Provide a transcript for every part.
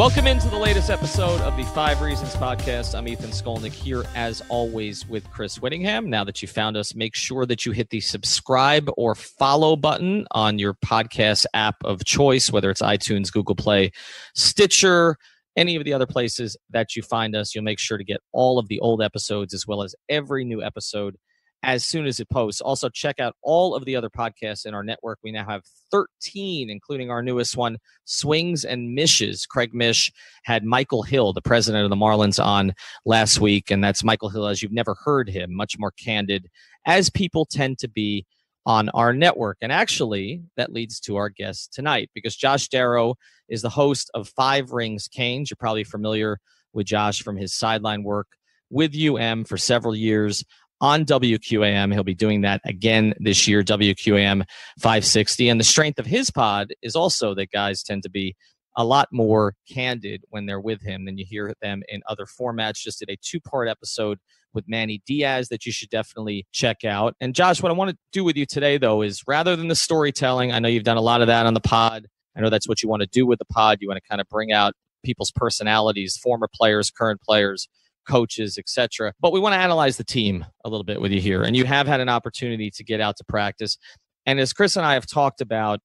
Welcome into the latest episode of the 5 Reasons podcast. I'm Ethan Skolnick here, as always, with Chris Whittingham. Now that you found us, make sure that you hit the subscribe or follow button on your podcast app of choice, whether it's iTunes, Google Play, Stitcher, any of the other places that you find us. You'll make sure to get all of the old episodes as well as every new episode as soon as it posts. Also, check out all of the other podcasts in our network. We now have 13, including our newest one, Swings and Mishes. Craig Mish had Michael Hill, the president of the Marlins, on last week, and that's Michael Hill as you've never heard him, much more candid, as people tend to be on our network. And actually, that leads to our guest tonight, because Josh Darrow is the host of 5 Rings Canes. You're probably familiar with Josh from his sideline work with UM for several years on WQAM. He'll be doing that again this year, WQAM 560. And the strength of his pod is also that guys tend to be a lot more candid when they're with him than you hear them in other formats. Just did a 2-part episode with Manny Diaz that you should definitely check out. And Josh, what I want to do with you today, though, is rather than the storytelling, I know you've done a lot of that on the pod. I know that's what you want to do with the pod. You want to kind of bring out people's personalities, former players, current players, coaches, etc. But we want to analyze the team a little bit with you here. And you have had an opportunity to get out to practice. And as Chris and I have talked about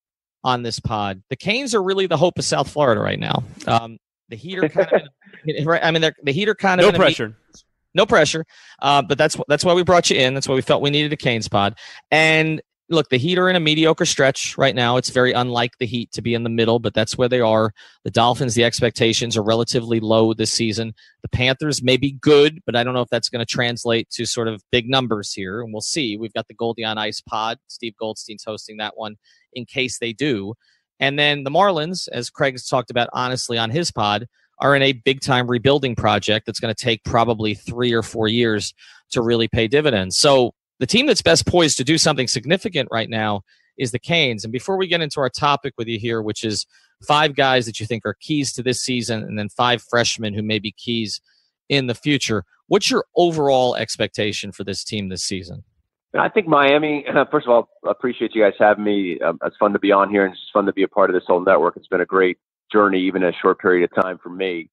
on this pod, the Canes are really the hope of South Florida right now. The Heat are kind of, the Heat are kind of no pressure. No pressure. But that's why we brought you in. That's why we felt we needed a Canes pod. And look, the Heat are in a mediocre stretch right now. It's very unlike the Heat to be in the middle, but that's where they are. The Dolphins, the expectations are relatively low this season. The Panthers may be good, but I don't know if that's going to translate to sort of big numbers here, and we'll see. We've got the Goldie on Ice pod. Steve Goldstein's hosting that one in case they do. And then the Marlins, as Craig has talked about honestly on his pod, are in a big-time rebuilding project that's going to take probably 3 or 4 years to really pay dividends. So the team that's best poised to do something significant right now is the Canes. And before we get into our topic with you here, which is 5 guys that you think are keys to this season and then 5 freshmen who may be keys in the future, what's your overall expectation for this team this season? I think Miami, first of all, I appreciate you guys having me. It's fun to be on here, and it's fun to be a part of this whole network. It's been a great journey, even in a short period of time for me.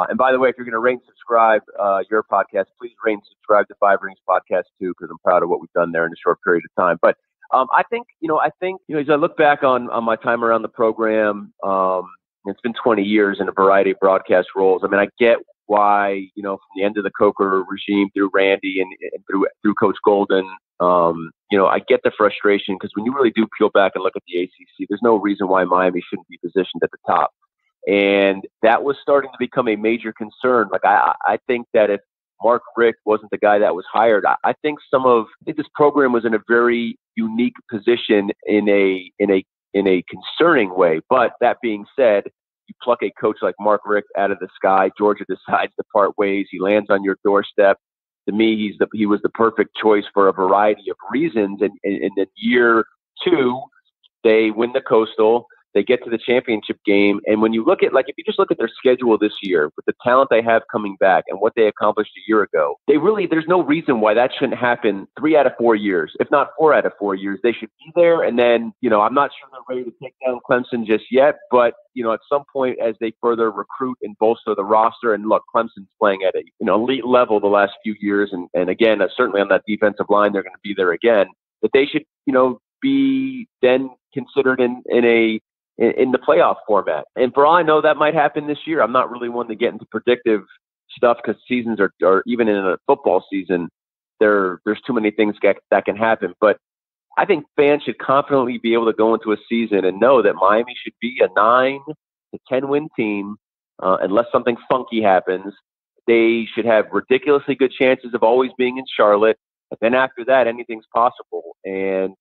And by the way, if you're going to rate and subscribe your podcast, please rate and subscribe to 5 Rings Podcast too, because I'm proud of what we've done there in a short period of time. But I think as I look back on my time around the program, it's been 20 years in a variety of broadcast roles. I mean, I get why, from the end of the Coker regime through Randy and through Coach Golden, I get the frustration, because when you really do peel back and look at the ACC, there's no reason why Miami shouldn't be positioned at the top. And that was starting to become a major concern. Like, I think that if Mark Richt wasn't the guy that was hired, I think this program was in a very unique position in a concerning way. But that being said, you pluck a coach like Mark Richt out of the sky, Georgia decides to part ways, he lands on your doorstep. To me, he was the perfect choice for a variety of reasons. And in the year 2, they win the Coastal. They get to the championship game. And when you look at, if you just look at their schedule this year with the talent they have coming back and what they accomplished a year ago, there's no reason why that shouldn't happen 3 out of 4 years. If not 4 out of 4 years, they should be there. And then, I'm not sure they're ready to take down Clemson just yet, but, at some point as they further recruit and bolster the roster, and look, Clemson's playing at a, elite level the last few years. And again, certainly on that defensive line, they're going to be there again, that they should, be then considered in the playoff format. And for all I know, that might happen this year. I'm not really one to get into predictive stuff, because seasons are even in a football season, there's too many things that can happen. But I think fans should confidently be able to go into a season and know that Miami should be a 9 to 10 win team, unless something funky happens. They should have ridiculously good chances of always being in Charlotte. And then after that, anything's possible. And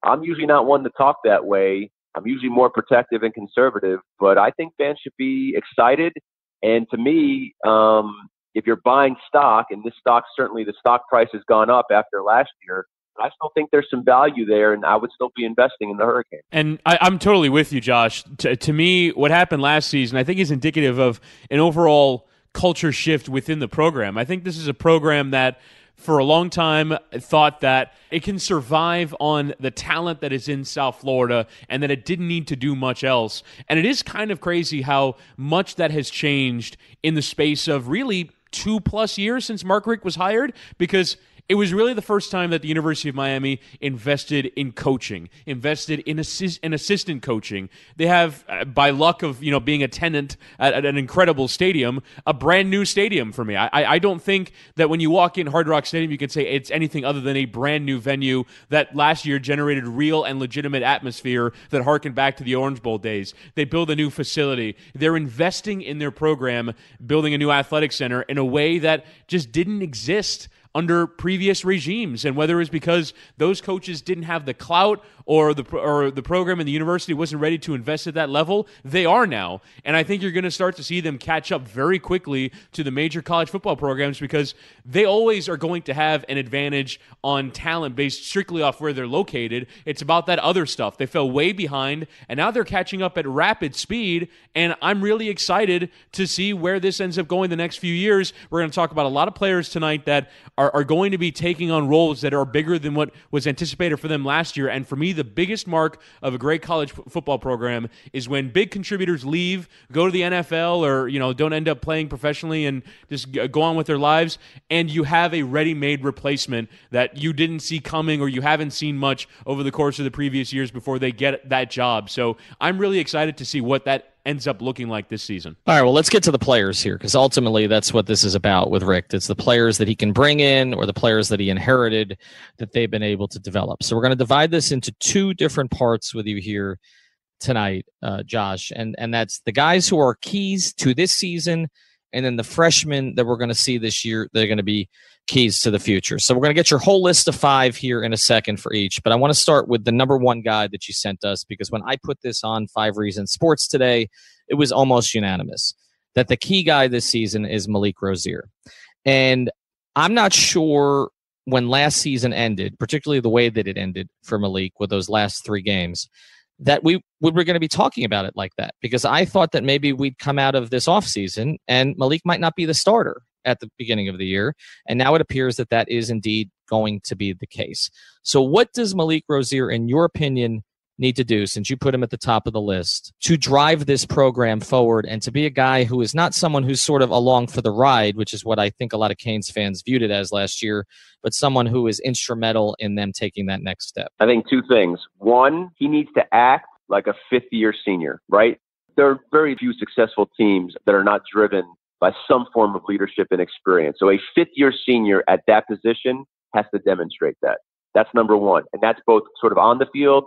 I'm usually not one to talk that way. I'm usually more protective and conservative, but I think fans should be excited. And to me, if you're buying stock, and this stock, certainly the stock price has gone up after last year, I still think there's some value there, and I would still be investing in the Hurricanes. And I'm totally with you, Josh. To me, what happened last season, I think, is indicative of an overall culture shift within the program. I think this is a program that for a long time thought that it can survive on the talent that is in South Florida and that it didn't need to do much else. And it is kind of crazy how much that has changed in the space of really 2+ years since Mark Richt was hired, because it was really the first time that the University of Miami invested in coaching, invested in assistant coaching. They have, by luck of being a tenant at an incredible stadium, a brand new stadium for me. I don't think that when you walk in Hard Rock Stadium, you can say it's anything other than a brand new venue that last year generated real and legitimate atmosphere that harkened back to the Orange Bowl days. They build a new facility. They're investing in their program, building a new athletic center in a way that just didn't exist under previous regimes. And whether it's because those coaches didn't have the clout or the program and the university wasn't ready to invest at that level, they are now. And I think you're going to start to see them catch up very quickly to the major college football programs, because they always are going to have an advantage on talent based strictly off where they're located. It's about that other stuff. They fell way behind, and now they're catching up at rapid speed, and I'm really excited to see where this ends up going the next few years. We're going to talk about a lot of players tonight that are going to be taking on roles that are bigger than what was anticipated for them last year. And for me, the biggest mark of a great college football program is when big contributors leave, go to the NFL, or don't end up playing professionally and just go on with their lives, and you have a ready-made replacement that you didn't see coming or you haven't seen much over the course of the previous years before they get that job. So I'm really excited to see what that ends up looking like this season. All right, well, let's get to the players here, because ultimately that's what this is about with Richt. It's the players that he can bring in or the players that he inherited that they've been able to develop. So we're going to divide this into two different parts with you here tonight, Josh, and that's the guys who are keys to this season, and then the freshmen that we're going to see this year, they're going to be keys to the future. So we're going to get your whole list of 5 here in a second for each, but I want to start with the number 1 guy that you sent us, because when I put this on 5 Reasons Sports today, it was almost unanimous that the key guy this season is Malik Rozier. And I'm not sure when last season ended, particularly the way that it ended for Malik with those last 3 games, that we were going to be talking about it like that, because I thought that maybe we'd come out of this offseason and Malik might not be the starter at the beginning of the year. And now it appears that that is indeed going to be the case. So what does Malik Rozier, in your opinion, need to do, since you put him at the top of the list, to drive this program forward and to be a guy who is not someone who's sort of along for the ride, which is what I think a lot of Canes fans viewed it as last year, but someone who is instrumental in them taking that next step? I think 2 things. 1, he needs to act like a 5th-year senior, right? There are very few successful teams that are not driven by some form of leadership and experience. So a 5th-year senior at that position has to demonstrate that. That's number 1. And that's both sort of on the field,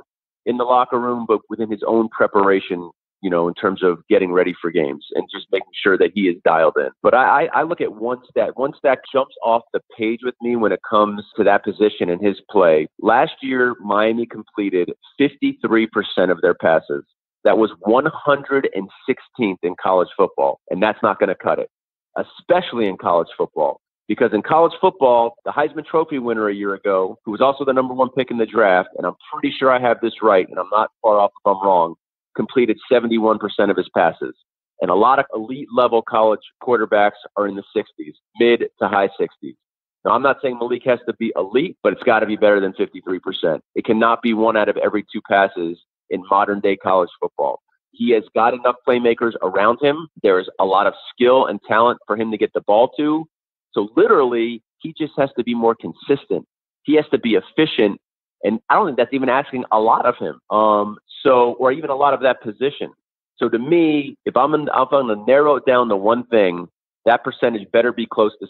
in the locker room, but within his own preparation, in terms of getting ready for games and just making sure that he is dialed in. But I look at one stat. One stat jumps off the page with me when it comes to that position in his play. Last year, Miami completed 53% of their passes. That was 116th in college football, and that's not going to cut it, especially in college football. Because in college football, the Heisman Trophy winner a year ago, who was also the number 1 pick in the draft, and I'm pretty sure I have this right, and I'm not far off if I'm wrong, completed 71% of his passes. And a lot of elite-level college quarterbacks are in the 60s, mid to high 60s. Now, I'm not saying Malik has to be elite, but it's got to be better than 53%. It cannot be 1 out of every 2 passes in modern-day college football. He has got enough playmakers around him. There is a lot of skill and talent for him to get the ball to. So literally, he just has to be more consistent. He has to be efficient. And I don't think that's even asking a lot of him. Or even a lot of that position. So to me, if I'm going to narrow it down to one thing, that percentage better be close to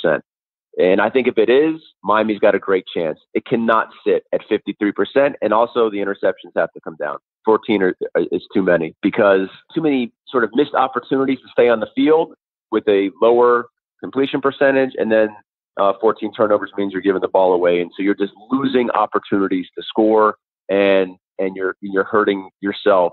60%. And I think if it is, Miami's got a great chance. It cannot sit at 53%. And also the interceptions have to come down. 14 is too many, because too many sort of missed opportunities to stay on the field with a lower completion percentage, and then 14 turnovers means you're giving the ball away, and so you're just losing opportunities to score, and you're hurting yourself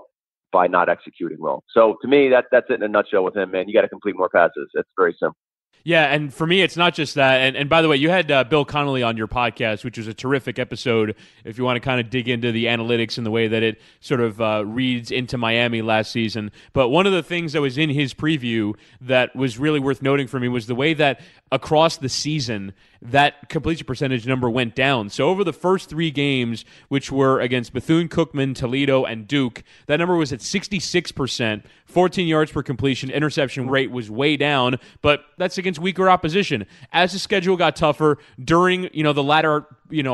by not executing well. So to me, that's it in a nutshell with him, man. You got to complete more passes. It's very simple. Yeah, and for me, it's not just that. And by the way, you had Bill Connolly on your podcast, which was a terrific episode if you want to kind of dig into the analytics and the way that it sort of reads into Miami last season. But one of the things that was in his preview that was really worth noting for me was the way that across the season, that completion percentage number went down. So over the first 3 games, which were against Bethune-Cookman, Toledo, and Duke, that number was at 66%, 14 yards per completion. Interception rate was way down, but that's against weaker opposition. As the schedule got tougher during the latter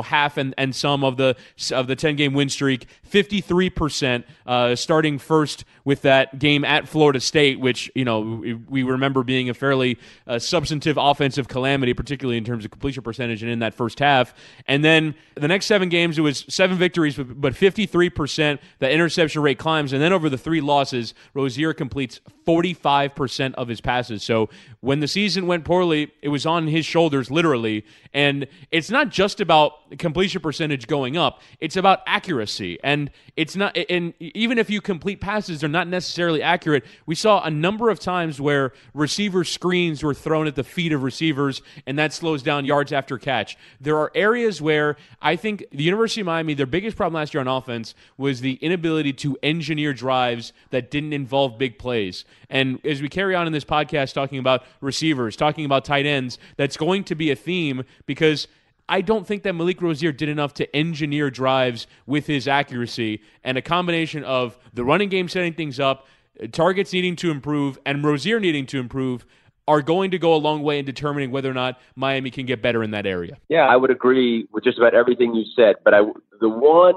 half and some of the 10-game win streak, 53%, starting first with that game at Florida State, which we remember being a fairly substantive offensive calamity, particularly in terms of completion percentage and in that first half. And then the next 7 games, it was 7 victories, but 53%. The interception rate climbs, and then over the 3 losses, Rozier completes 45% of his passes. So when the season went poorly, it was on his shoulders, literally. And it's not just about completion percentage going up; it's about accuracy. And it's not. And even if you complete passes, they're not necessarily accurate. We saw a number of times where receiver screens were thrown at the feet of receivers, and that slows down yards after catch. There are areas where I think the University of Miami, their biggest problem last year on offense was the inability to engineer drives that didn't involve big plays. And as we carry on in this podcast talking about receivers, talking about tight ends, that's going to be a theme because I don't think that Malik Rozier did enough to engineer drives with his accuracy, and a combination of the running game setting things up, targets needing to improve, and Rozier needing to improve are going to go a long way in determining whether or not Miami can get better in that area. Yeah, I would agree with just about everything you said, but the one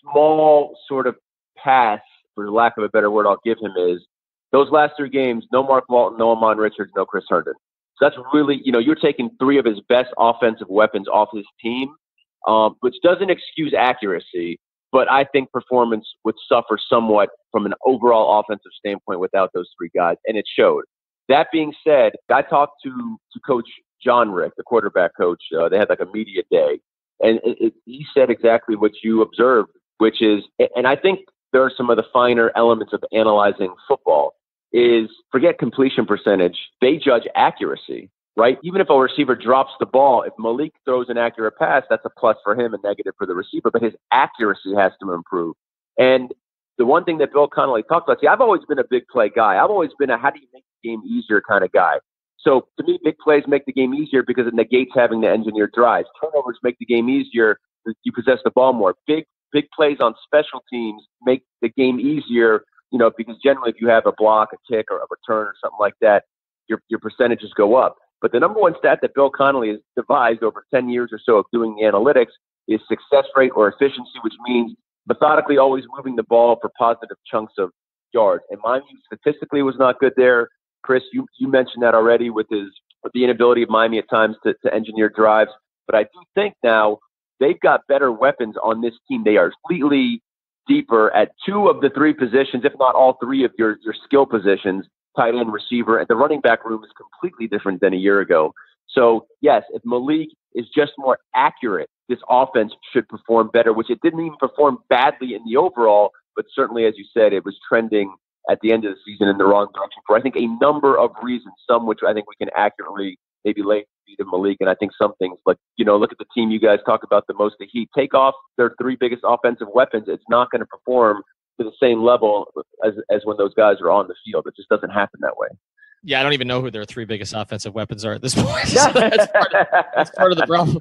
small sort of pass, for lack of a better word, I'll give him is those last 3 games, no Mark Walton, no Amon Richards, no Chris Herndon. So that's really, you're taking 3 of his best offensive weapons off his team, which doesn't excuse accuracy, but I think performance would suffer somewhat from an overall offensive standpoint without those 3 guys, and it showed. That being said, I talked to Coach John Rick, the quarterback coach. They had like a media day, and he said exactly what you observed, which is, and I think there are some of the finer elements of analyzing football, is forget completion percentage. They judge accuracy, right? Even if a receiver drops the ball, if Malik throws an accurate pass, that's a plus for him and negative for the receiver, but his accuracy has to improve. And the one thing that Bill Connolly talked about, see, I've always been a big play guy. I've always been a how do you make the game easier kind of guy. So to me, big plays make the game easier because it negates having to engineer drives. Turnovers make the game easier because you possess the ball more. Big plays on special teams make the game easier, because generally if you have a block, a kick, or a return or something like that, your percentages go up. But the number one stat that Bill Connolly has devised over 10 years or so of doing the analytics is success rate or efficiency, which means methodically always moving the ball for positive chunks of yards. And Miami statistically was not good there. Chris, you mentioned that already with the inability of Miami at times to engineer drives. But I do think now they've got better weapons on this team. They are completely deeper at 2 of the 3 positions, if not all 3 of your skill positions, tight end, receiver, and the running back room is completely different than a year ago. So yes, if Malik is just more accurate, this offense should perform better, which it didn't even perform badly in the overall, but certainly, as you said, it was trending at the end of the season in the wrong direction for, I think, a number of reasons, some which I think we can accurately maybe lay feet of Malik, and I think some things like, look at the team you guys talk about the most, the Heat. Take off their 3 biggest offensive weapons. It's not going to perform to the same level as when those guys are on the field. It just doesn't happen that way. Yeah, I don't even know who their 3 biggest offensive weapons are at this point. So that's part of the problem.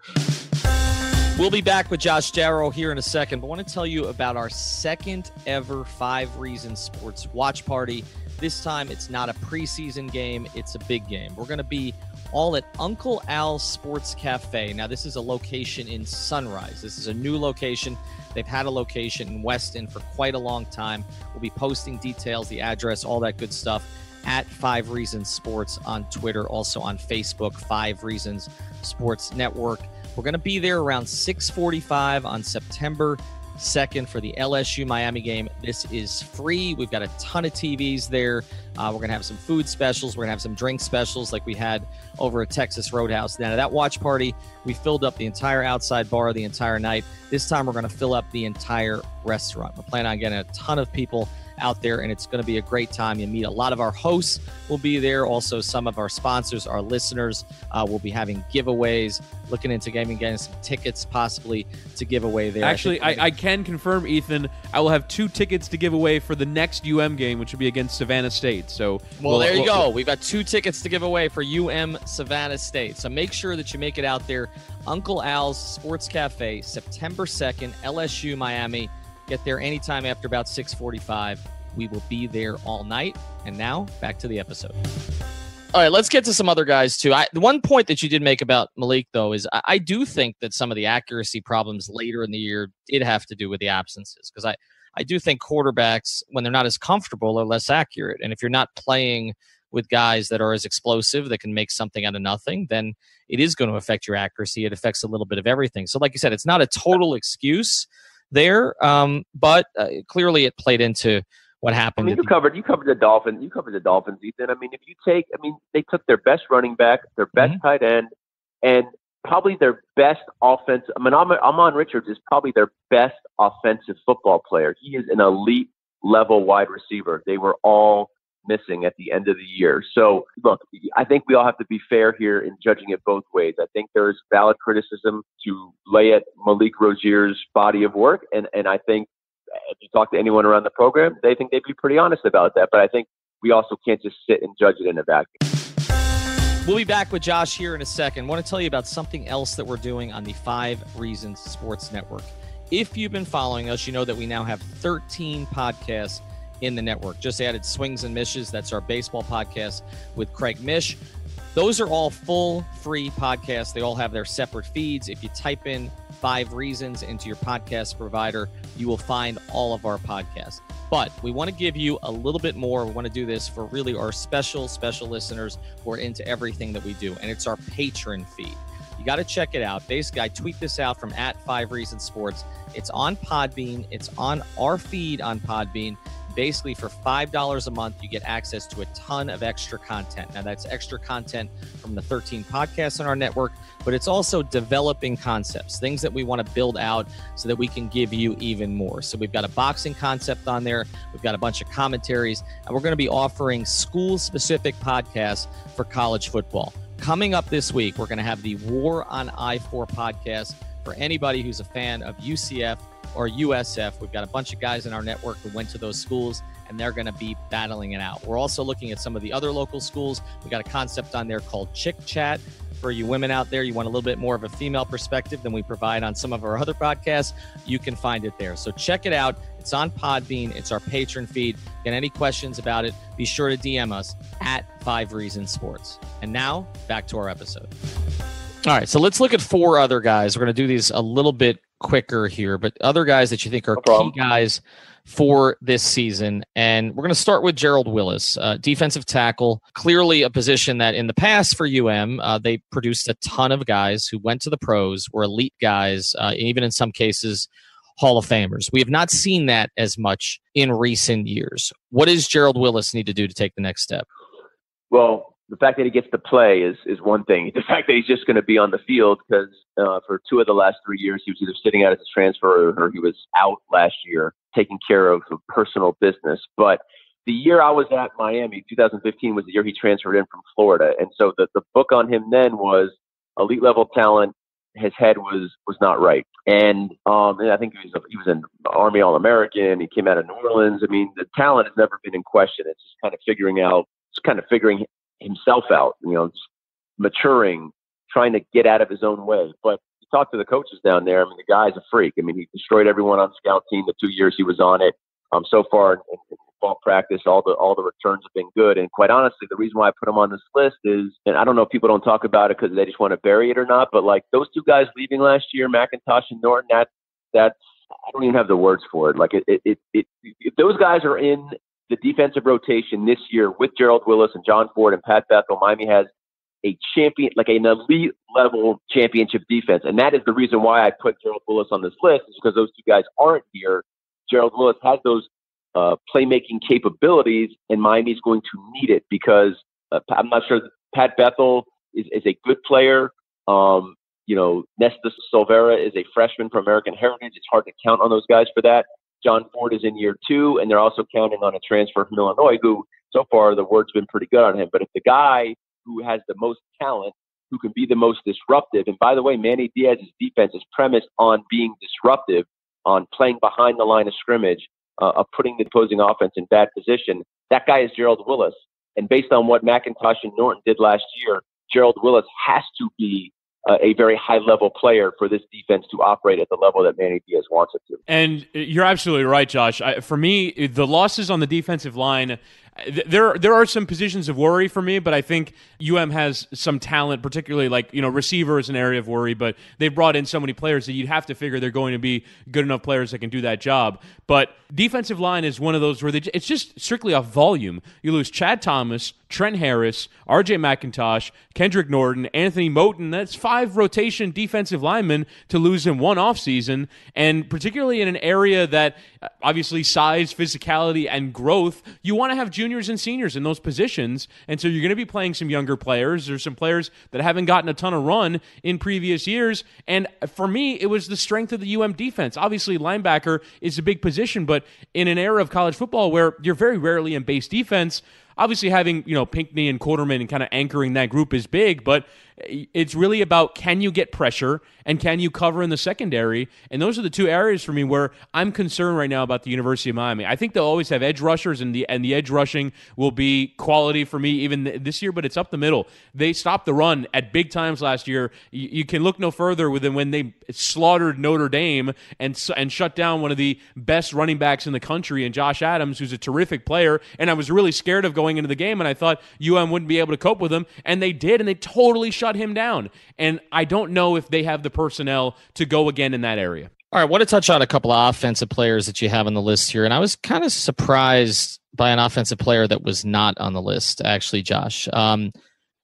We'll be back with Josh Darrow here in a second, but I want to tell you about our second ever 5 Reasons Sports Watch Party. This time, it's not a preseason game. It's a big game. We're going to be all at Uncle Al's Sports Cafe. Now, this is a location in Sunrise. This is a new location. They've had a location in Weston for quite a long time. We'll be posting details, the address, all that good stuff at 5 Reasons Sports on Twitter, also on Facebook, 5 Reasons Sports Network. We're going to be there around 6:45 on September 2nd for the LSU Miami game. This is free. We've got a ton of TVs there. We're going to have some food specials. We're going to have some drink specials like we had over at Texas Roadhouse. Now, that watch party, we filled up the entire outside bar the entire night. This time, we're going to fill up the entire restaurant. We're planning on getting a ton of people out there, and it's going to be a great time. You meet a lot of our hosts will be there. Also, some of our sponsors, our listeners will be having giveaways, looking into getting some tickets possibly to give away there. Actually, I can confirm, Ethan, I will have 2 tickets to give away for the next UM game, which will be against Savannah State. So, there you go. We've got 2 tickets to give away for UM Savannah State. So make sure that you make it out there. Uncle Al's Sports Cafe, September 2nd, LSU, Miami. Get there anytime after about 6:45. We will be there all night. And now, back to the episode. All right, let's get to some other guys, too. The one point that you did make about Malik, though, is I do think that some of the accuracy problems later in the year did have to do with the absences, because I do think quarterbacks, when they're not as comfortable, are less accurate. And if you're not playing with guys that are as explosive, that can make something out of nothing, then it is going to affect your accuracy. It affects a little bit of everything. So like you said, it's not a total excuse there, but clearly it played into what happened. I mean, you covered the Dolphins. Ethan. I mean, they took their best running back, their best tight end, and probably their best offense. I mean, Amon Richards is probably their best offensive football player. He is an elite level wide receiver. They were all missing at the end of the year. So look, I think we all have to be fair here in judging it both ways. I think there's valid criticism to lay at Malik Rosier's body of work. And I think if you talk to anyone around the program, they think they'd be pretty honest about that. But I think we also can't just sit and judge it in a vacuum. We'll be back with Josh here in a second. I want to tell you about something else that we're doing on the 5 Reasons Sports Network. If you've been following us, you know that we now have 13 podcasts in the network. Just added Swings and Mishes. That's our baseball podcast with Craig Mish. Those are all full free podcasts. They all have their separate feeds. If you type in 5 Reasons into your podcast provider, you will find all of our podcasts. But we want to give you a little bit more. We want to do this for really our special listeners who are into everything that we do. And it's our patron feed. You got to check it out. Basically, I tweet this out from @5ReasonsSports. It's on Podbean. It's on our feed on Podbean. Basically, for $5 a month, you get access to a ton of extra content. Now, that's extra content from the 13 podcasts on our network, but it's also developing concepts, things that we want to build out so that we can give you even more. So we've got a boxing concept on there. We've got a bunch of commentaries, and we're going to be offering school-specific podcasts for college football. Coming up this week, we're going to have the War on I-4 podcast for anybody who's a fan of UCF or USF. We've got a bunch of guys in our network who went to those schools, and they're going to be battling it out. We're also looking at some of the other local schools. We got a concept on there called Chick Chat. For you women out there, you want a little bit more of a female perspective than we provide on some of our other podcasts, you can find it there. So check it out. It's on Podbean. It's our patron feed. Get any questions about it, be sure to DM us @5ReasonsSports. And now, back to our episode. All right, so let's look at 4 other guys. We're going to do these a little bit quicker here, but other guys that you think are key guys for this season. And we're going to start with Gerald Willis, defensive tackle, clearly a position that in the past for UM, they produced a ton of guys who went to the pros, were elite guys, even in some cases, Hall of Famers. We have not seen that as much in recent years. What does Gerald Willis need to do to take the next step? Well, the fact that he gets to play is one thing. The fact that he's just going to be on the field, because for 2 of the last 3 years, he was either sitting out as a transfer or he was out last year taking care of personal business. But the year I was at Miami, 2015, was the year he transferred in from Florida. And so the book on him then was elite level talent. His head was not right. And I think he was an Army All-American. He came out of New Orleans. I mean, the talent has never been in question. It's just kind of figuring himself out, just maturing, trying to get out of his own way. But you talk to the coaches down there. I mean, the guy's a freak. I mean, he destroyed everyone on scout team the 2 years he was on it. So far in fall practice, all the returns have been good. And quite honestly, the reason why I put him on this list is, and I don't know if people don't talk about it because they just want to bury it or not, but like those 2 guys leaving last year, McIntosh and Norton, that's I don't even have the words for it. Like if those guys are in the defensive rotation this year with Gerald Willis and John Ford and Pat Bethel, Miami has a champion, like an elite level championship defense. And that is the reason why I put Gerald Willis on this list, is because those 2 guys aren't here. Gerald Willis has those playmaking capabilities, and Miami's going to need it because I'm not sure Pat Bethel is a good player. Nesta Silvera is a freshman from American Heritage. It's hard to count on those guys for that. John Ford is in year 2, and they're also counting on a transfer from Illinois, who so far the word's been pretty good on him. But if the guy who has the most talent, who can be the most disruptive, and by the way, Manny Diaz's defense is premised on being disruptive, on playing behind the line of scrimmage, of putting the opposing offense in bad position. That guy is Gerald Willis. And based on what McIntosh and Norton did last year, Gerald Willis has to be a very high-level player for this defense to operate at the level that Manny Diaz wants it to. And you're absolutely right, Josh. For me, the losses on the defensive line, there are some positions of worry for me, but I think has some talent, particularly receiver is an area of worry, but they've brought in so many players that you'd have to figure they're going to be good enough players that can do that job. But defensive line is one of those where it's just strictly off volume. You lose Chad Thomas, Trent Harris, R.J. McIntosh, Kendrick Norton, Anthony Moten. That's 5 rotation defensive linemen to lose in one offseason, and particularly in an area that obviously size, physicality, and growth, you want to have juniors and seniors in those positions, and so you're going to be playing some younger players. There's some players that haven't gotten a ton of run in previous years, and for me, it was the strength of the defense. Obviously, linebacker is a big position, but in an era of college football where you're very rarely in base defense, obviously having Pinckney and Quarterman and kind of anchoring that group is big, but it's really about, can you get pressure and can you cover in the secondary? And those are the 2 areas for me where I'm concerned right now about the University of Miami. I think they'll always have edge rushers, and the edge rushing will be quality for me even this year, but it's up the middle. They stopped the run at big times last year. You can look no further than when they slaughtered Notre Dame and shut down one of the best running backs in the country, and Josh Adams, who's a terrific player, and I was really scared of going into the game, and I thought wouldn't be able to cope with him, and they did, and they totally shut him down. And I don't know if they have the personnel to go again in that area. All right, I want to touch on a couple of offensive players that you have on the list here, and I was kind of surprised by an offensive player that was not on the list, actually, Josh.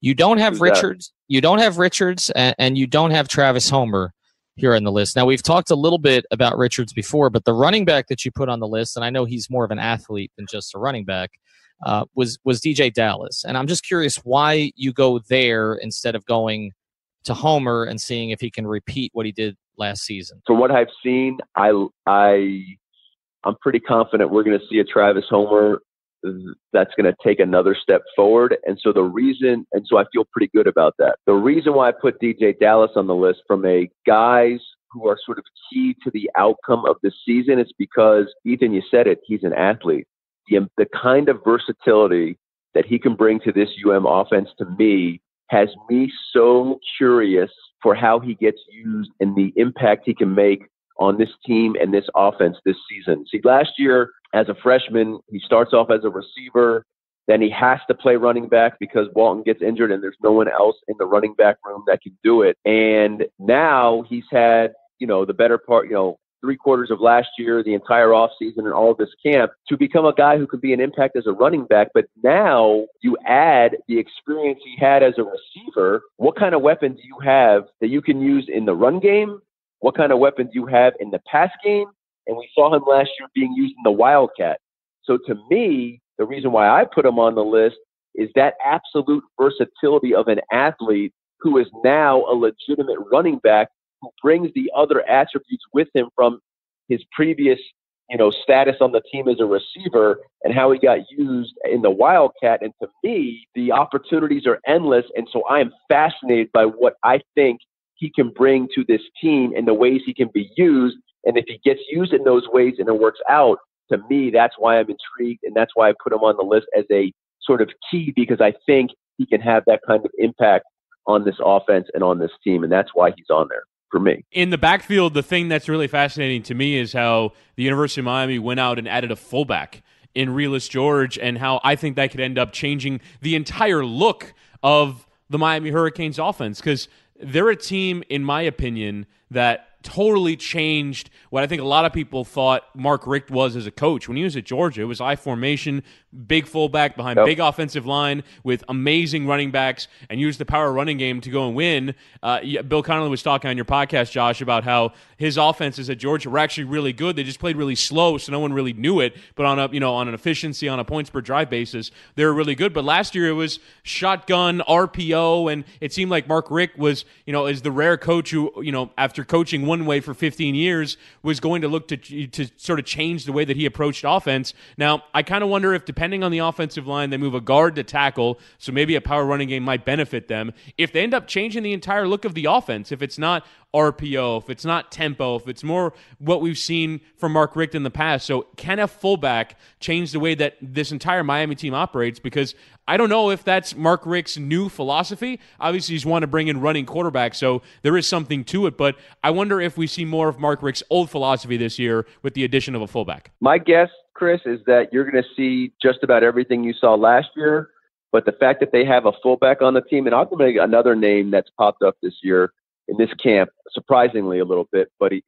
You don't have Richards, and you don't have Travis Homer here on the list. Now, we've talked a little bit about Richards before, but the running back that you put on the list, and I know he's more of an athlete than just a running back, was DeeJay Dallas. And I'm just curious why you go there instead of going to Homer and seeing if he can repeat what he did last season. From what I've seen, I'm pretty confident we're going to see a Travis Homer that's going to take another step forward. And so I feel pretty good about that. The reason why I put DeeJay Dallas on the list from a guys who are sort of key to the outcome of the season is because, Ethan, you said it, he's an athlete. The kind of versatility that he can bring to this offense, to me, has me so curious for how he gets used and the impact he can make on this team and this offense this season. See, last year, as a freshman, he starts off as a receiver. Then he has to play running back because Walton gets injured and there's no one else in the running back room that can do it. And now he's had, the better part, 3/4 of last year, the entire offseason, and all of this camp to become a guy who could be an impact as a running back. But now you add the experience he had as a receiver. What kind of weapon do you have that you can use in the run game? What kind of weapon do you have in the pass game? And we saw him last year being used in the Wildcat. So to me, the reason why I put him on the list is that absolute versatility of an athlete who is now a legitimate running back, who brings the other attributes with him from his previous, status on the team as a receiver and how he got used in the Wildcat. And to me, the opportunities are endless. And so I am fascinated by what I think he can bring to this team and the ways he can be used. And if he gets used in those ways and it works out, to me, that's why I'm intrigued. And that's why I put him on the list as a sort of key, because I think he can have that kind of impact on this offense and on this team. And that's why he's on there for me. In the backfield, the thing that's really fascinating to me is how the University of Miami went out and added a fullback in Relis George, and how I think that could end up changing the entire look of the Miami Hurricanes offense, because they're a team, in my opinion, that totally changed what I think a lot of people thought Mark Richt was as a coach. When he was at Georgia, it was I formation, big fullback behind big offensive line with amazing running backs, and use the power running game to go and win. Bill Connolly was talking on your podcast, Josh, about how his offenses at Georgia were actually really good. They just played really slow, so no one really knew it. But on an efficiency, on a points per drive basis, they were really good. But last year it was shotgun, RPO, and it seemed like Mark Richt was, is the rare coach who, after coaching one one way for 15 years, was going to look to sort of change the way that he approached offense. Now, I kind of wonder if, depending on the offensive line, they move a guard to tackle, so maybe a power running game might benefit them. If they end up changing the entire look of the offense, if it's not RPO, if it's not tempo, if it's more what we've seen from Mark Richt in the past. So can a fullback change the way that this entire Miami team operates? Because I don't know if that's Mark Richt's new philosophy. Obviously, he's wanted to bring in running quarterbacks, so there is something to it. But I wonder if we see more of Mark Richt's old philosophy this year with the addition of a fullback. My guess, Chris, is that you're going to see just about everything you saw last year. But the fact that they have a fullback on the team, and ultimately another name that's popped up this year in this camp, surprisingly a little bit, but he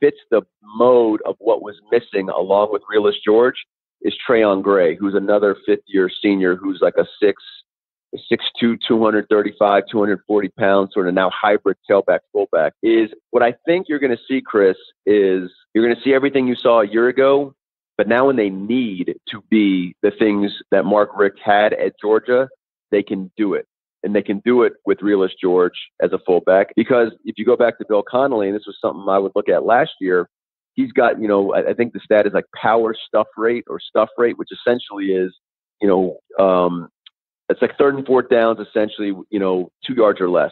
fits the mode of what was missing along with Realist George, is Trayon Gray, who's another fifth-year senior who's like a 6'2", 235, 240 pounds, sort of now hybrid tailback fullback. Is what I think you're going to see, Chris, is you're going to see everything you saw a year ago, but now when they need to be the things that Mark Richt had at Georgia, they can do it. And they can do it with Realist George as a fullback. Because if you go back to Bill Connolly, and this was something I would look at last year, he's got, I think the stat is like power stuff rate, which essentially is, it's like third and fourth downs, essentially, 2 yards or less,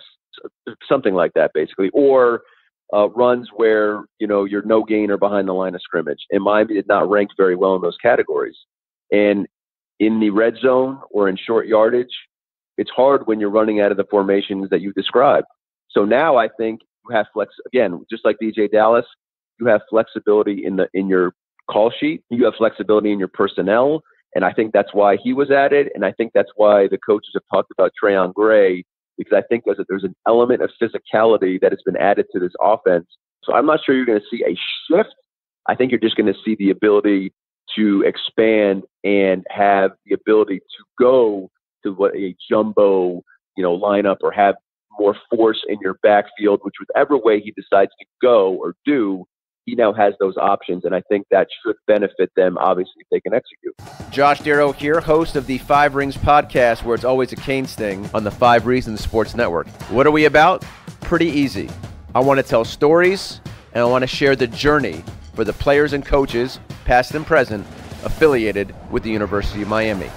something like that, basically. Or runs where, you're no gainer behind the line of scrimmage. And Miami did not rank very well in those categories. And in the red zone or in short yardage, it's hard when you're running out of the formations that you described. So now I think you have again, just like DeeJay Dallas, you have flexibility in your call sheet. You have flexibility in your personnel. And I think that's why he was added. And I think that's why the coaches have talked about Trayon Gray, because I think there's an element of physicality that has been added to this offense. So I'm not sure you're going to see a shift. I think you're just going to see the ability to expand and have the ability to go to what a jumbo, lineup, or have more force in your backfield, whichever way he decides to go or do, he now has those options, and I think that should benefit them, obviously, if they can execute. Josh Darrow here, host of the Five Rings podcast, where it's always a cane sting on the 5 Reasons Sports Network. What are we about? Pretty easy. I want to tell stories, and I want to share the journey for the players and coaches, past and present, affiliated with the University of Miami.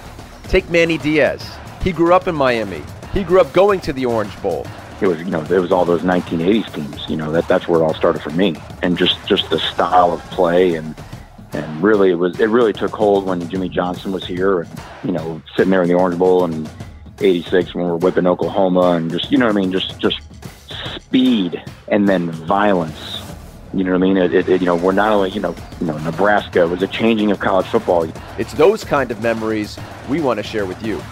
Take Manny Diaz. He grew up in Miami. He grew up going to the Orange Bowl. It was all those 1980s teams. That's where it all started for me, and just the style of play, and really it really took hold when Jimmy Johnson was here, and sitting there in the Orange Bowl in '86 when we were whipping Oklahoma, and just just speed and then violence. We're not only Nebraska was a changing of college football. It's those kind of memories we want to share with you.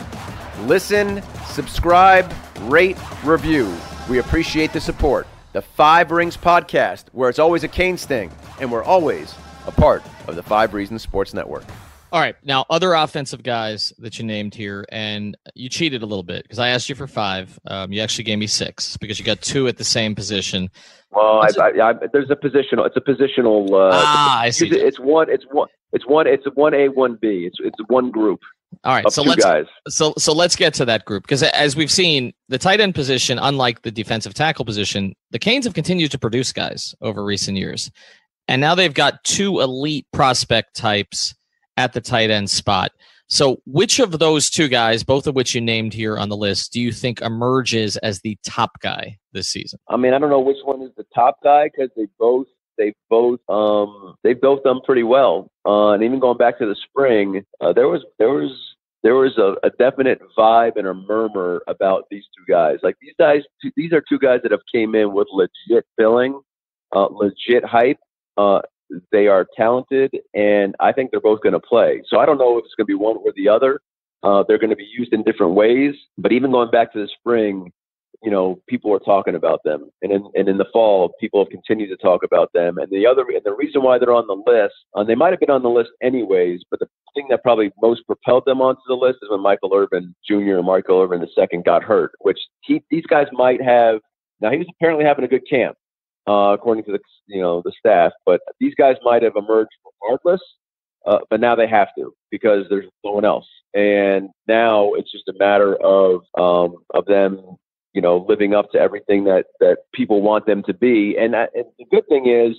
Listen, subscribe, rate, review. We appreciate the support. The 5 Rings podcast, where it's always a cane sting, and we're always a part of the 5 Reasons Sports Network. All right. Now, other offensive guys that you named here, and you cheated a little bit because I asked you for 5. You actually gave me 6 because you got 2 at the same position. Well, there's a positional. It's a positional. I see. It's one. It's 1A, 1B. It's one group. All right, so let's get to that group, because as we've seen, the tight end position, unlike the defensive tackle position, the Canes have continued to produce guys over recent years, and now they've got 2 elite prospect types at the tight end spot. So which of those 2 guys, both of which you named here on the list, do you think emerges as the top guy this season? I mean, I don't know which one is the top guy, because they've both done pretty well. And even going back to the spring, there was a definite vibe and a murmur about these 2 guys. Like these are 2 guys that have came in with legit billing, legit hype. They are talented, and I think they're both going to play. So I don't know if it's going to be one or the other. They're going to be used in different ways. But even going back to the spring, people are talking about them, and in the fall, people have continued to talk about them. And the reason why they're on the list, they might have been on the list anyways, but the thing that probably most propelled them onto the list is when Michael Irvin Jr. and Michael Irvin II got hurt, which these guys might have. Now, he was apparently having a good camp, according to the staff, but these guys might have emerged regardless. But now they have to, because there's no one else, and now it's just a matter of them living up to everything that people want them to be. And the good thing is,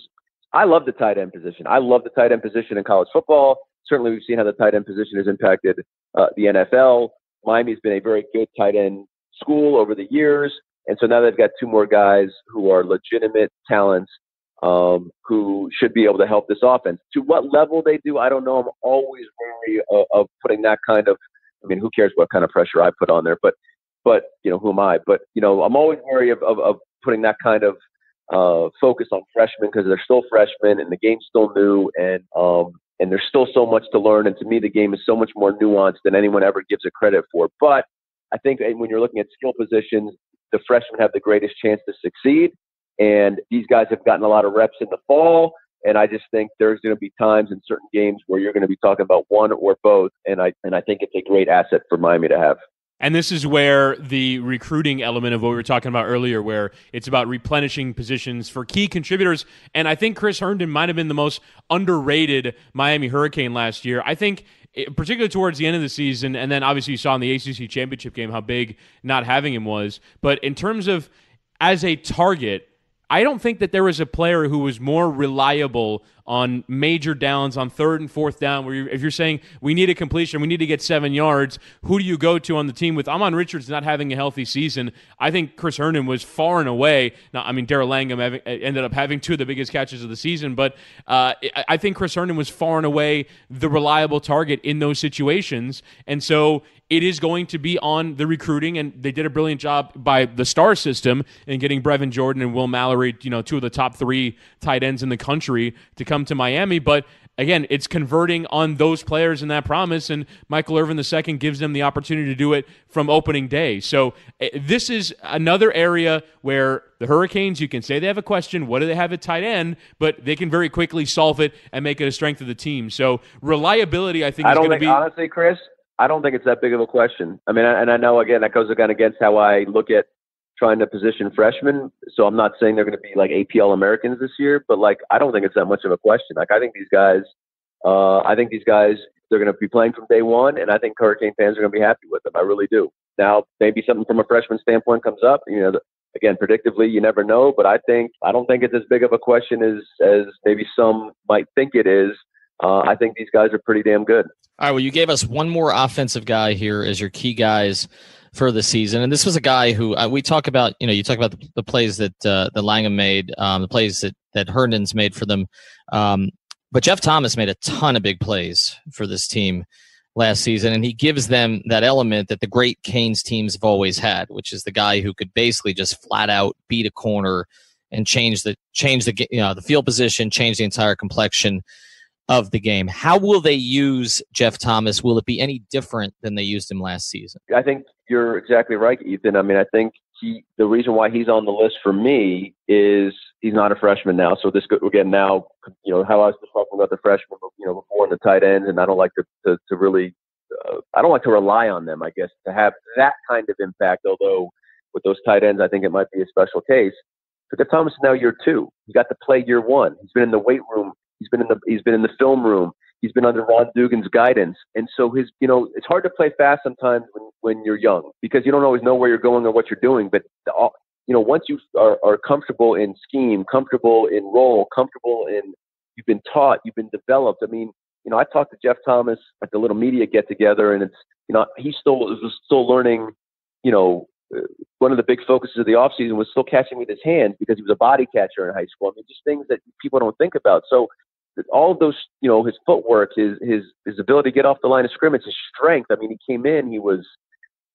I love the tight end position. I love the tight end position in college football. Certainly, we've seen how the tight end position has impacted the NFL. Miami's been a very good tight end school over the years. And so now they've got two more guys who are legitimate talents who should be able to help this offense. To what level they do, I don't know. I'm always wary of putting that kind of, who cares what kind of pressure I put on there? But who am I? But, I'm always wary of putting that kind of focus on freshmen because they're still freshmen and the game's still new and there's still so much to learn. And to me, the game is so much more nuanced than anyone ever gives it credit for. But I think when you're looking at skill positions, the freshmen have the greatest chance to succeed. And these guys have gotten a lot of reps in the fall. And I just think there's going to be times in certain games where you're going to be talking about one or both. And I think it's a great asset for Miami to have. And this is where the recruiting element of what we were talking about earlier, where it's about replenishing positions for key contributors. And I think Chris Herndon might have been the most underrated Miami Hurricane last year. I think, particularly towards the end of the season, and then obviously you saw in the ACC championship game how big not having him was. But in terms of as a target, I don't think that there was a player who was more reliable on major downs, on third and fourth down, where if you're saying we need a completion, we need to get 7 yards, who do you go to on the team? With Amon Richards not having a healthy season, I think Chris Herndon was far and away. Now, Darrell Langham ended up having 2 of the biggest catches of the season, but I think Chris Herndon was far and away the reliable target in those situations. And so it is going to be on the recruiting, and they did a brilliant job by the star system in getting Brevin Jordan and Will Mallory, 2 of the top 3 tight ends in the country to come to Miami. But again, it's converting on those players and that promise, and Michael Irvin II gives them the opportunity to do it from opening day. So this is another area where the Hurricanes, you can say they have a question, what do they have at tight end, but they can very quickly solve it and make it a strength of the team. So reliability, I think, is going to be... Honestly, Chris, I don't think it's that big of a question. And I know, again, that goes against how I look at trying to position freshmen. So I'm not saying they're going to be like APL Americans this year, but I don't think it's that much of a question. I think these guys, they're going to be playing from day one, and I think Hurricane fans are going to be happy with them. I really do. Now, maybe something from a freshman standpoint comes up. Again, predictively, you never know, but I don't think it's as big of a question as maybe some might think it is. I think these guys are pretty damn good. All right, well, you gave us one more offensive guy here as your key guys for the season, and this was a guy who we talk about. You talk about the plays that Langham made, the plays that Herndon's made for them, but Jeff Thomas made a ton of big plays for this team last season, and he gives them that element that the great Canes teams have always had, which is the guy who could basically just flat out beat a corner and change the the field position, change the entire complexion of the game. How will they use Jeff Thomas? Will it be any different than they used him last season? I think you're exactly right, Ethan. I think the reason why he's on the list for me is he's not a freshman now. So this again now, how I was just talking about the freshmen, before in the tight ends, and I don't like to really, I don't like to rely on them, I guess, to have that kind of impact. Although with those tight ends, I think it might be a special case. But Jeff Thomas is now year 2. He got to play year 1. He's been in the weight room. He's been in the film room. He's been under Ron Dugan's guidance. And so it's hard to play fast sometimes when you're young because you don't always know where you're going or what you're doing. But, once you are comfortable in scheme, comfortable in role, comfortable in, you've been taught, you've been developed. I talked to Jeff Thomas at the little media get together, and it's, he was still learning, one of the big focuses of the offseason was still catching with his hands because he was a body catcher in high school. Just things that people don't think about. So all of those, his footwork, his ability to get off the line of scrimmage, his strength. He came in, he was,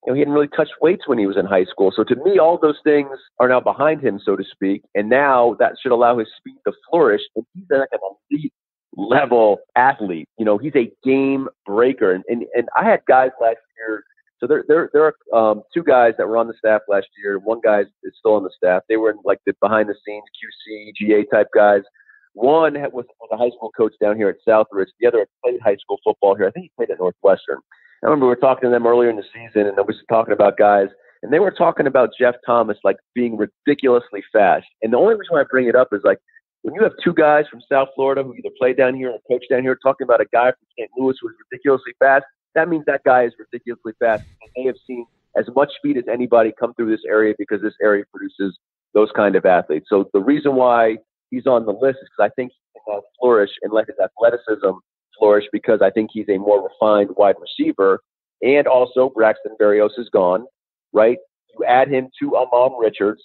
he hadn't really touched weights when he was in high school. So to me, all those things are now behind him, so to speak. And now that should allow his speed to flourish. And he's like an elite level athlete. He's a game breaker. And I had guys last year. So there are 2 guys that were on the staff last year. One guy is still on the staff. They were like the behind the scenes QC, GA type guys. One was a high school coach down here at Southridge. The other played high school football here. I think he played at Northwestern. I remember we were talking to them earlier in the season, and I was talking about guys, and they were talking about Jeff Thomas being ridiculously fast. And the only reason why I bring it up is when you have 2 guys from South Florida who either played down here or coach down here talking about a guy from St. Louis who is ridiculously fast, that means that guy is ridiculously fast. And they have seen as much speed as anybody come through this area because this area produces those kind of athletes. So the reason why he's on the list is because I think he can flourish and let his athleticism flourish because I think he's a more refined wide receiver. And also Braxton Berrios is gone, right? You add him to Amon Richards.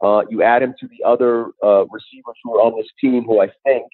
You add him to the other receivers who are on this team who I think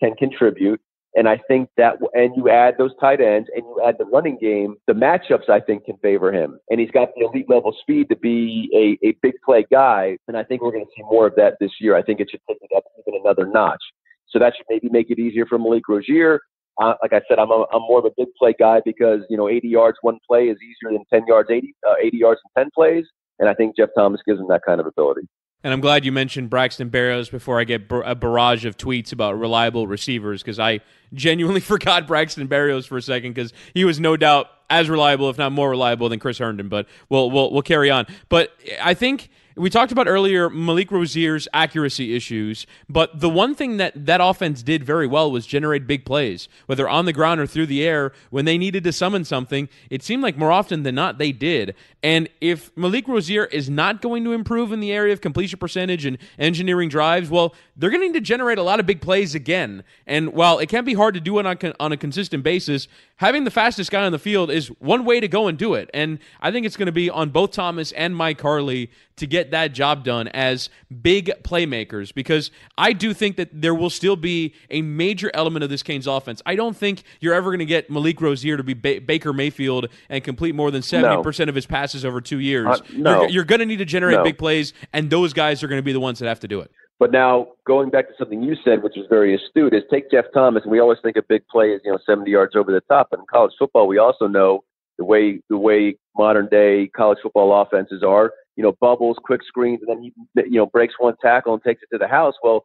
can contribute. And I think that, and you add those tight ends and you add the running game, the matchups I think can favor him. And he's got the elite level speed to be a big play guy. And I think we're going to see more of that this year. I think it should take it up even another notch. So that should maybe make it easier for Malik Rozier. Like I said, I'm more of a big play guy because, 80 yards one play is easier than 10 yards, 80 yards in 10 plays. And I think Jeff Thomas gives him that kind of ability. And I'm glad you mentioned Braxton Berrios before I get a barrage of tweets about reliable receivers, because I genuinely forgot Braxton Berrios for a second, because he was no doubt as reliable, if not more reliable, than Chris Herndon. But we'll carry on. But I think we talked about earlier Malik Rozier's accuracy issues, but the one thing that offense did very well was generate big plays, whether on the ground or through the air. When they needed to summon something, it seemed like more often than not they did. And if Malik Rozier is not going to improve in the area of completion percentage and engineering drives, well, they're going to need to generate a lot of big plays again. And while it can be hard to do it on a consistent basis, having the fastest guy on the field is one way to go and do it. And I think it's going to be on both Thomas and Mike Harley to get that job done as big playmakers, because I do think that there will still be a major element of this Canes offense. I don't think you're ever going to get Malik Rozier to be Baker Mayfield and complete more than 70% of his passes over 2 years. No. You're going to need to generate big plays, and those guys are going to be the ones that have to do it. But now, going back to something you said, which is very astute, is take Jeff Thomas, and we always think a big play is 70 yards over the top. But in college football, we also know the way modern day college football offenses are. Bubbles, quick screens, and then he breaks one tackle and takes it to the house. Well,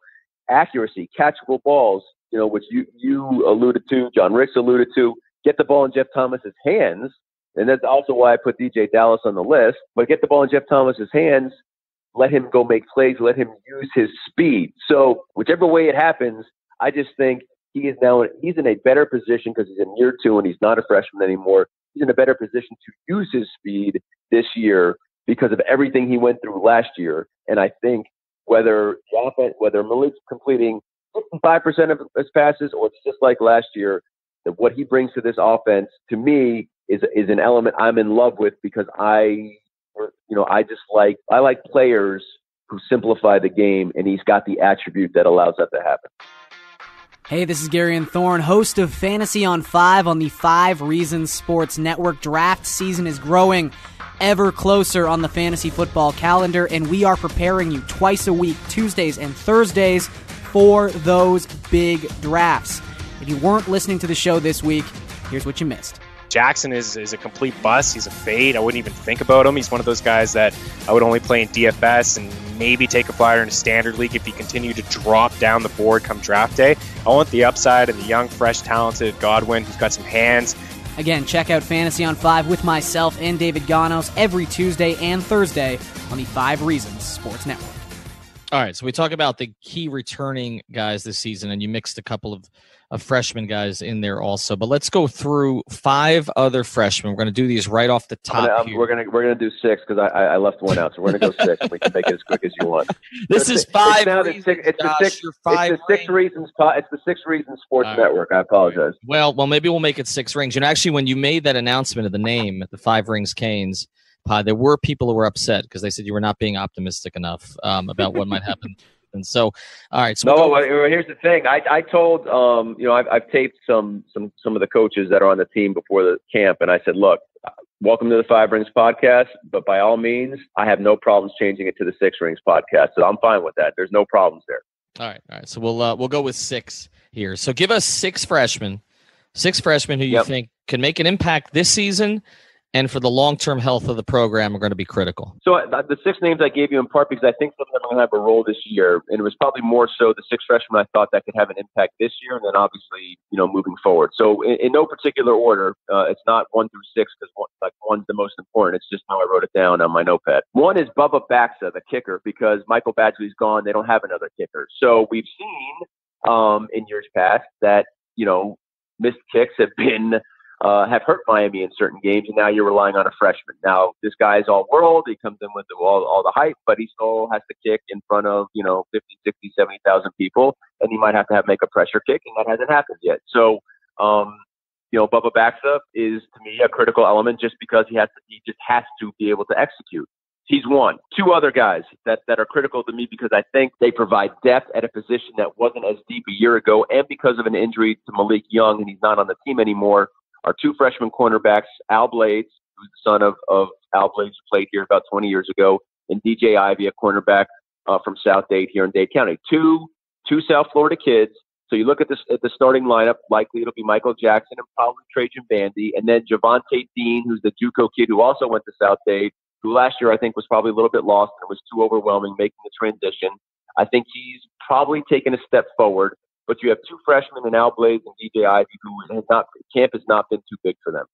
accuracy, catchable balls, which you alluded to, John Ricks alluded to, get the ball in Jeff Thomas's hands, and that's also why I put DeeJay Dallas on the list. But get the ball in Jeff Thomas's hands. Let him go make plays. Let him use his speed. So whichever way it happens, I just think he's in a better position because he's in year 2 and he's not a freshman anymore. He's in a better position to use his speed this year because of everything he went through last year. And I think whether Malik's completing 55% of his passes or it's just like last year, that what he brings to this offense, to me, is an element I'm in love with because I like players who simplify the game, and he's got the attribute that allows that to happen. Hey, this is Gary and Thorne, host of Fantasy on 5 on the 5 Reasons Sports Network. Draft season is growing ever closer on the fantasy football calendar, and we are preparing you twice a week, Tuesdays and Thursdays, for those big drafts. If you weren't listening to the show this week, here's what you missed. Jackson is a complete bust. He's a fade. I wouldn't even think about him. He's one of those guys that I would only play in DFS and maybe take a flyer in a standard league if he continued to drop down the board come draft day. I want the upside of the young, fresh, talented Godwin who's got some hands. Again, check out Fantasy on 5 with myself and David Ganos every Tuesday and Thursday on the 5 Reasons Sports Network. All right, so we talk about the key returning guys this season, and you mixed a couple of freshman guys in there also. But let's go through 5 other freshmen. We're going to do these right off the top. We're gonna do 6 because I left one out, so we're gonna go 6. And we can make it as quick as you want. This is 5 reasons. It's the 6 reasons. It's the 6 Reasons Sports Network. I apologize. Well, maybe we'll make it 6 rings. Actually, when you made that announcement of the name, the 5 Rings Canes, there were people who were upset because they said you were not being optimistic enough about what might happen. And so, all right. So here's the thing. I told I've taped some of the coaches that are on the team before the camp, and I said, look, welcome to the 5 Rings podcast, but by all means, I have no problems changing it to the 6 Rings podcast. So I'm fine with that. There's no problems there. All right. So we'll go with 6 here. So give us 6 freshmen who you think can make an impact this season and for the long-term health of the program are going to be critical. So the 6 names I gave you in part because I think some of them are going to have a role this year, and it was probably more so the 6 freshmen I thought that could have an impact this year, and then obviously, moving forward. So in no particular order, it's not 1 through 6 because one's the most important. It's just how I wrote it down on my notepad. 1 is Bubba Baxa, the kicker, because Michael Badgley's gone. They don't have another kicker. So we've seen in years past that, missed kicks have been have hurt Miami in certain games, and now you're relying on a freshman. Now, this guy's all-world. He comes in with all the hype, but he still has to kick in front of, 50, 60, 70,000 people, and he might have to make a pressure kick, and that hasn't happened yet. So, Bubba Baxa is, to me, a critical element just because he just has to be able to execute. He's one. Two other guys that are critical to me because I think they provide depth at a position that wasn't as deep a year ago, and because of an injury to Malik Young, and he's not on the team anymore, are two freshman cornerbacks, Al Blades, who's the son of Al Blades, who played here about 20 years ago, and DJ Ivey, a cornerback from South Dade here in Dade County. Two South Florida kids. So you look at the starting lineup, likely it'll be Michael Jackson and probably Trajan Bandy, and then Javonte Dean, who's the JUCO kid who also went to South Dade, who last year I think was probably a little bit lost and it was too overwhelming making the transition. I think he's probably taken a step forward, but you have two freshmen in Al Blades and DJ Ivey camp has not been too big for them.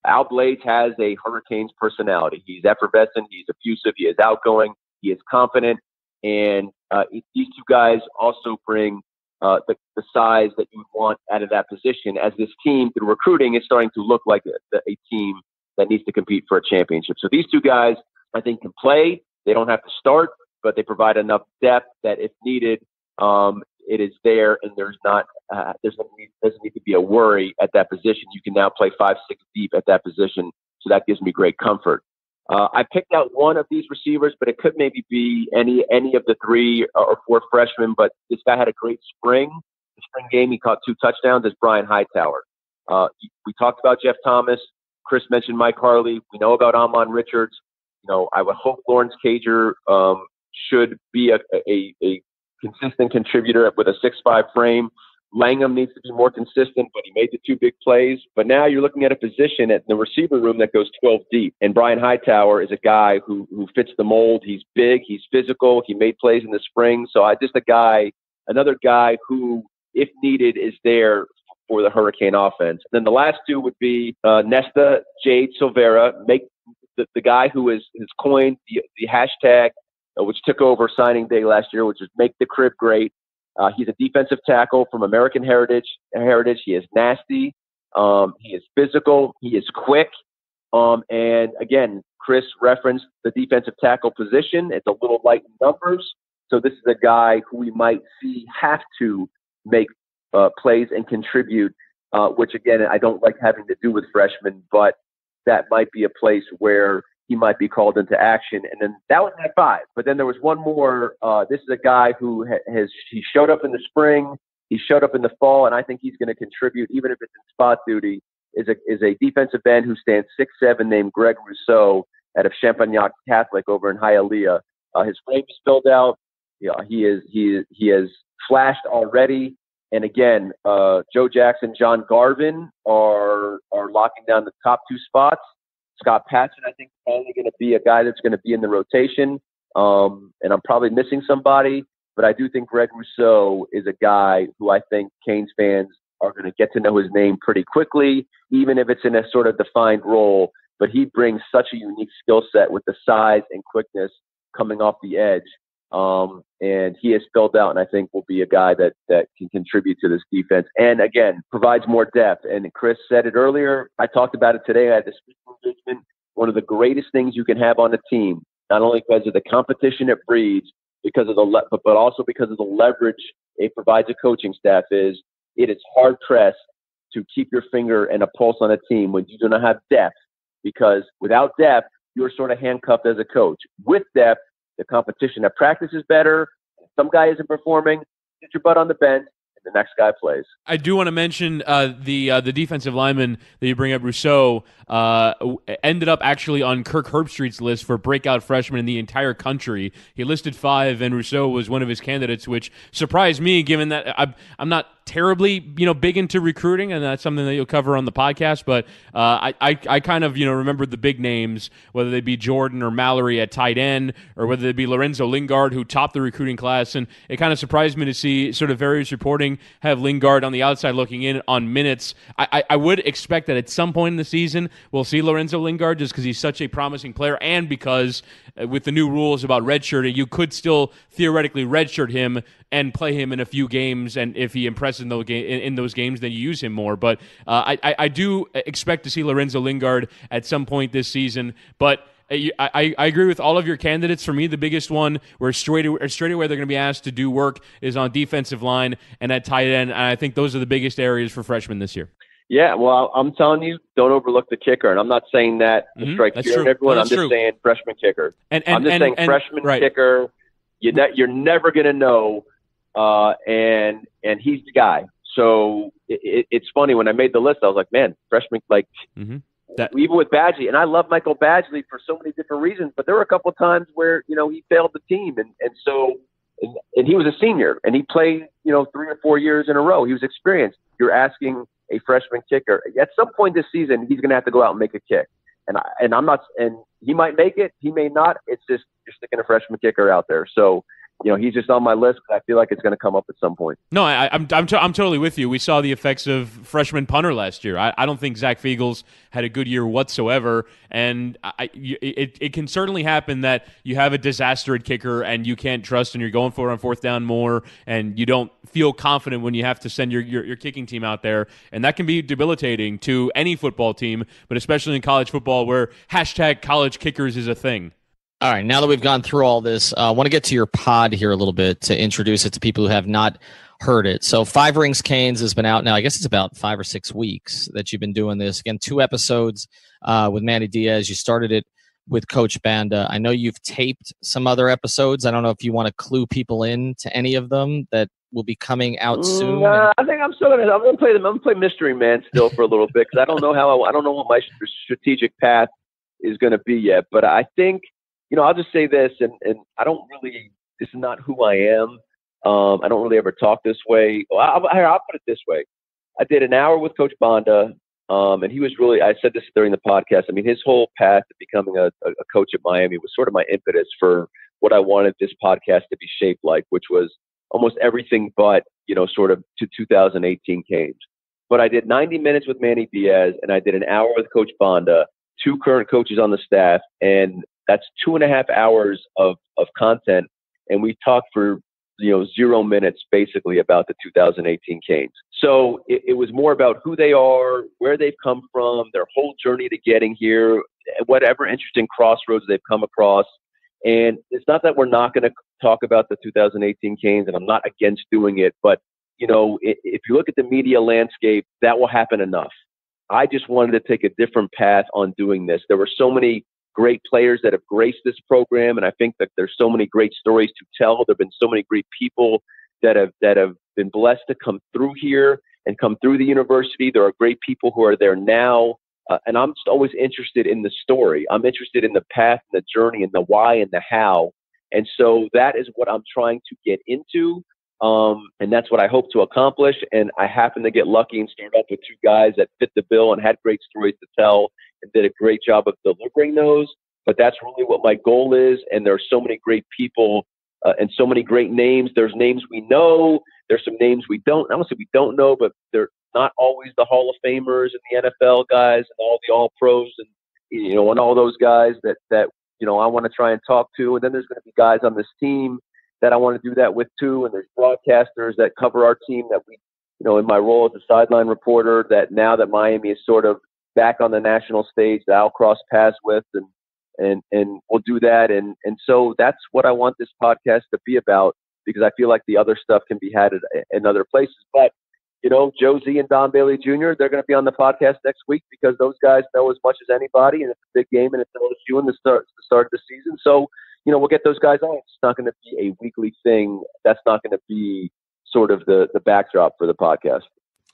Al Blades has a Hurricanes personality. He's effervescent, he's effusive, he is outgoing, he is confident, and these two guys also bring the size that you would want out of that position, as this team, through recruiting, is starting to look like a team that needs to compete for a championship. So these two guys, I think, can play. They don't have to start, but they provide enough depth that if needed, it is there, and doesn't need to be a worry at that position. You can now play 5-6 deep at that position, so that gives me great comfort. I picked out one of these receivers, but it could maybe be any of the 3 or 4 freshmen. But this guy had a great spring. The spring game, he caught 2 touchdowns. Is Brian Hightower. We talked about Jeff Thomas. Chris mentioned Mike Harley. We know about Amon Richards. I would hope Lawrence Cager should be a consistent contributor with a 6'5" frame. Langham needs to be more consistent, but he made the 2 big plays. But now you're looking at a position at the receiver room that goes 12 deep. And Brian Hightower is a guy who fits the mold. He's big, he's physical, he made plays in the spring. So another guy who, if needed, is there for the Hurricane offense. Then the last 2 would be Nesta Jade Silvera, the guy who has coined the hashtag, which took over signing day last year, which is Make the Crib Great. He's a defensive tackle from American Heritage. He is nasty. He is physical. He is quick. And again, Chris referenced the defensive tackle position. It's a little light in numbers. So this is a guy who we might see have to make plays and contribute, which again, I don't like having to do with freshmen, but that might be a place where he might be called into action. And then that was at 5. But then there was one more. This is a guy who he showed up in the spring, he showed up in the fall, and I think he's going to contribute, even if it's in spot duty, is a defensive end who stands 6'7", named Greg Rousseau out of Champagnat Catholic over in Hialeah. His frame is filled out. He has flashed already. And again, Joe Jackson, John Garvin are locking down the top 2 spots. Scott Patchen, I think, is probably going to be a guy that's going to be in the rotation. And I'm probably missing somebody, but I do think Greg Rousseau is a guy who I think Canes fans are going to get to know his name pretty quickly, even if it's in a sort of defined role. But he brings such a unique skill set with the size and quickness coming off the edge. And he has filled out, and I think will be a guy that can contribute to this defense. And again, provides more depth. And Chris said it earlier. I talked about it today. I had the speaker engagement. One of the greatest things you can have on a team, not only because of the competition it breeds, but also because of the leverage it provides a coaching staff, is it is hard pressed to keep your finger and a pulse on a team when you do not have depth, because without depth, you're sort of handcuffed as a coach. With depth, the competition at practice is better. If some guy isn't performing, get your butt on the bench, and the next guy plays. I do want to mention the defensive lineman that you bring up, Rousseau, ended up actually on Kirk Herbstreit's list for breakout freshman in the entire country. He listed 5, and Rousseau was one of his candidates, which surprised me, given that I'm not terribly big into recruiting, and that's something that you'll cover on the podcast. But I kind of remembered the big names, whether they be Jordan or Mallory at tight end, or whether they be Lorenzo Lingard, who topped the recruiting class. And it kind of surprised me to see sort of various reporting have Lingard on the outside looking in on minutes. I would expect that at some point in the season we'll see Lorenzo Lingard, just because he's such a promising player, and because with the new rules about redshirting, you could still theoretically redshirt him and play him in a few games, and if he impresses less in those games, then you use him more. But I do expect to see Lorenzo Lingard at some point this season. But I agree with all of your candidates. For me, the biggest one where straight away they're going to be asked to do work is on defensive line and at tight end. And I think those are the biggest areas for freshmen this year. Yeah, well, I'm telling you, don't overlook the kicker. And I'm not saying that to strike fear in everyone. I'm just saying freshman kicker. I'm just saying freshman kicker. You're never going to know, and he's the guy. So it's funny, when I made the list, I was like, man, freshman, like, even with Badgley. And I love Michael Badgley for so many different reasons, but there were a couple of times where, he failed the team. And he was a senior, and he played, 3 or 4 years in a row. He was experienced. You're asking a freshman kicker. At some point this season, he's going to have to go out and make a kick. And he might make it, he may not. It's just, you're sticking a freshman kicker out there. So, he's just on my list. I feel like it's going to come up at some point. No, I'm totally with you. We saw the effects of freshman punter last year. I don't think Zach Fiegels had a good year whatsoever, and it can certainly happen that you have a disaster at kicker and you can't trust, and you're going for it on fourth down more, and you don't feel confident when you have to send your kicking team out there, and that can be debilitating to any football team, but especially in college football where #college kickers is a thing. All right, now that we've gone through all this, I want to get to your pod here a little bit to introduce it to people who have not heard it. So 5 Rings Canes has been out now. I guess it's about 5 or 6 weeks that you've been doing this. Again, 2 episodes with Manny Diaz. You started it with Coach Banda. I know you've taped some other episodes. I don't know if you want to clue people in to any of them that will be coming out soon. I think I'm going to play them. I'm going to play Mystery Man still for a little bit, because I don't know what my strategic path is going to be yet. But I think, I'll just say this, and I don't really, this is not who I am. I don't really ever talk this way. Well, I'll put it this way. I did an hour with Coach Banda, and he was really, I said this during the podcast, I mean, his whole path to becoming a coach at Miami was sort of my impetus for what I wanted this podcast to be shaped like, which was almost everything but, sort of to 2018 Canes. But I did 90 minutes with Manny Diaz, and I did an hour with Coach Banda, 2 current coaches on the staff, and that's 2.5 hours of content. And we talked for, 0 minutes basically about the 2018 Canes. So it was more about who they are, where they've come from, their whole journey to getting here, whatever interesting crossroads they've come across. And it's not that we're not going to talk about the 2018 Canes, and I'm not against doing it, but, if you look at the media landscape, that will happen enough. I just wanted to take a different path on doing this. There were so many great players that have graced this program, and I think that there's so many great stories to tell. There have been so many great people that have been blessed to come through here and come through the university. There are great people who are there now, and I'm just always interested in the story. I'm interested in the path, and the journey, and the why and the how. And so that is what I'm trying to get into, and that's what I hope to accomplish. And I happen to get lucky and start up with 2 guys that fit the bill and had great stories to tell, and did a great job of delivering those. But that's really what my goal is. And there are so many great people and so many great names. There's names we know. There's some names we don't. I don't say we don't know, but they're not always the Hall of Famers and the NFL guys and all the All Pros and and all those guys that I want to try and talk to. And then there's going to be guys on this team that I want to do that with too. And there's broadcasters that cover our team that we, in my role as a sideline reporter, that now that Miami is sort of back on the national stage, that I'll cross paths with, and we'll do that. And so that's what I want this podcast to be about, because I feel like the other stuff can be had in other places. But, Joe Z and Don Bailey Jr., they're going to be on the podcast next week, because those guys know as much as anybody, and it's a big game, and it's LSU in the start of the season. So, we'll get those guys on. It's not going to be a weekly thing. That's not going to be sort of the backdrop for the podcast.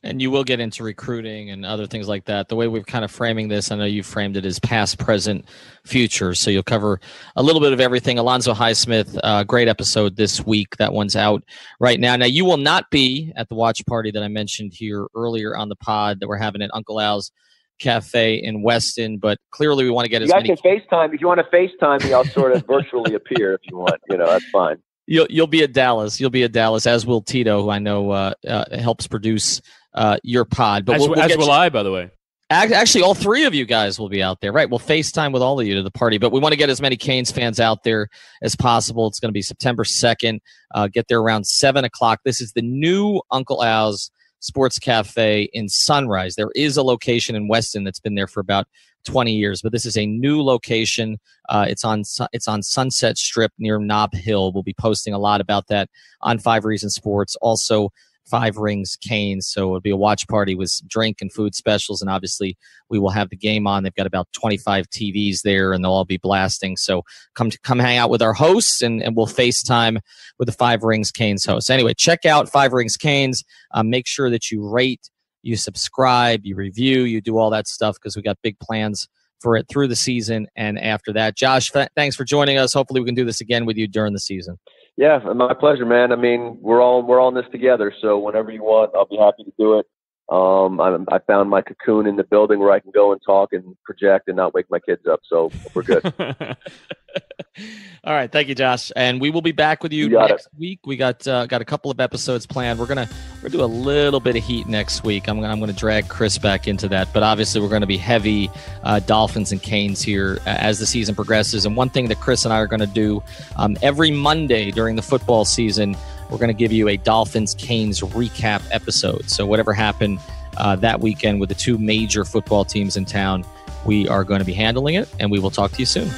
And you will get into recruiting and other things like that. The way we're kind of framing this, I know you framed it as past, present, future. So you'll cover a little bit of everything. Alonzo Highsmith, great episode this week. That one's out right now. Now, you will not be at the watch party that I mentioned here earlier on the pod that we're having at Uncle Al's Cafe in Weston, but clearly we want to get as many. You guys can FaceTime. If you want to FaceTime me, I'll sort of virtually appear if you want. That's fine. You'll be at Dallas. You'll be at Dallas, as will Tito, who I know helps produce your pod. But will I, by the way. Actually, all three of you guys will be out there, right? We'll FaceTime with all of you to the party, but we want to get as many Canes fans out there as possible. It's going to be September 2nd. Get there around 7 o'clock. This is the new Uncle Al's Sports Cafe in Sunrise. There is a location in Weston that's been there for about 20 years, but this is a new location. It's on Sunset Strip near Nob Hill. We'll be posting a lot about that on 5 Reasons Sports. Also, 5 Rings Canes. So it'll be a watch party with drink and food specials, and obviously we will have the game on. They've got about 25 TVs there, and they'll all be blasting. So come hang out with our hosts, and we'll FaceTime with the 5 Rings Canes hosts. Anyway, check out 5 Rings Canes. Make sure that you rate, you subscribe, you review, you do all that stuff, because we got big plans for it through the season and after that. Josh, thanks for joining us. Hopefully we can do this again with you during the season. Yeah, my pleasure, man. I mean, we're all in this together, so whenever you want, I'll be happy to do it. I found my cocoon in the building where I can go and talk and project and not wake my kids up, so we're good. All right, thank you, Josh, and we will be back with you next week. We got a couple of episodes planned. We're gonna do a little bit of heat next week. I'm gonna drag Chris back into that, but obviously we're gonna be heavy Dolphins and Canes here as the season progresses. And one thing that Chris and I are gonna do every Monday during the football season, we're gonna give you a Dolphins Canes recap episode. So whatever happened that weekend with the 2 major football teams in town, we are going to be handling it, and we will talk to you soon.